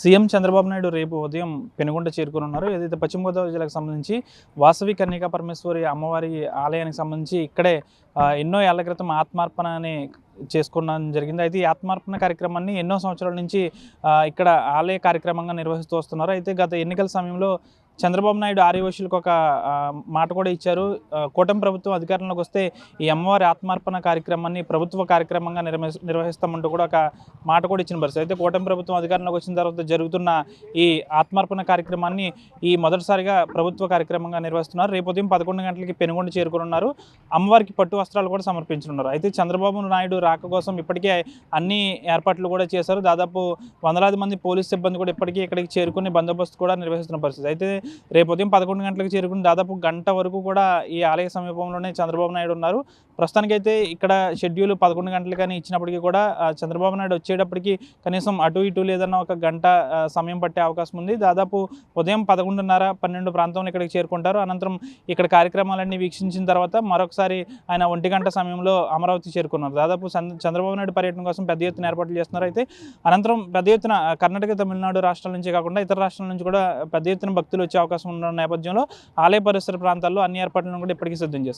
CM Chandrababu Naidu రేపు ఉదయం పెనుగొండ చేరుకోనున్నారు. ఏదైతే పశ్చిమ గోదావరి జిల్లాకు సంబంధించి వాసవి కన్యకా పరమేశ్వరి అమ్మవారి ఆలయానికి సంబంధించి ఇక్కడే ఎన్నో ఏళ్ల క్రితం ఆత్మార్పణ అని చేసుకోవడం జరిగింది. అయితే ఈ ఆత్మార్పణ కార్యక్రమాన్ని ఎన్నో సంవత్సరాల నుంచి ఇక్కడ ఆలయ కార్యక్రమంగా నిర్వహిస్తూ వస్తున్నారు. అయితే గత ఎన్నికల సమయంలో చంద్రబాబు నాయుడు ఆర్యవైశ్యులకు ఒక మాట కూడా ఇచ్చారు. కూటమి ప్రభుత్వం అధికారంలోకి వస్తే ఈ అమ్మవారి ఆత్మార్పణ కార్యక్రమాన్ని ప్రభుత్వ కార్యక్రమంగా నిర్వహిస్తామంటూ కూడా ఒక మాట కూడా ఇచ్చిన పరిస్థితి. అయితే కూటమి ప్రభుత్వం అధికారంలోకి వచ్చిన తర్వాత జరుగుతున్న ఈ ఆత్మార్పణ కార్యక్రమాన్ని మొదటిసారిగా ప్రభుత్వ కార్యక్రమంగా నిర్వహిస్తున్నారు. రేపు ఉదయం 11 గంటలకి పెనుగొండ చేరుకోనున్నారు. అమ్మవారికి పట్టు వస్త్రాలు కూడా సమర్పించనున్నారు. అయితే చంద్రబాబు నాయుడు రాక కోసం ఇప్పటికే అన్ని ఏర్పాట్లు కూడా చేశారు. దాదాపు వందలాది మంది పోలీస్ సిబ్బంది కూడా ఇప్పటికీ ఇక్కడికి చేరుకుని బందోబస్తు కూడా నిర్వహిస్తున్న పరిస్థితి. అయితే రేపు ఉదయం 11 గంటలకు చేరుకుని దాదాపు గంట వరకు కూడా ఈ ఆలయ సమీపంలోనే చంద్రబాబు నాయుడు ఉన్నారు. ప్రస్తుతానికైతే ఇక్కడ షెడ్యూల్ 11 గంటలకని ఇచ్చినప్పటికీ కూడా చంద్రబాబు నాయుడు వచ్చేటప్పటికి కనీసం అటు ఇటు లేదన్నా ఒక గంట సమయం పట్టే అవకాశం ఉంది. దాదాపు ఉదయం 11:30, 12 ప్రాంతంలో ఇక్కడికి చేరుకుంటారు. అనంతరం ఇక్కడ కార్యక్రమాలన్నీ వీక్షించిన తర్వాత మరొకసారి ఆయన 1 గంట సమయంలో అమరావతి చేరుకున్నారు. దాదాపు చంద్రబాబు నాయుడు పర్యటన కోసం పెద్ద ఎత్తున ఏర్పాట్లు చేస్తున్నారు. అయితే అనంతరం పెద్ద ఎత్తున కర్ణాటక, తమిళనాడు రాష్ట్రాల నుంచే కాకుండా ఇతర రాష్ట్రాల నుంచి కూడా పెద్ద ఎత్తున భక్తులు వచ్చే అవకాశం ఉన్న నేపథ్యంలో ఆలయ పరిసర ప్రాంతాల్లో అన్ని ఏర్పాట్లను కూడా ఇప్పటికీ సిద్ధం చేశారు.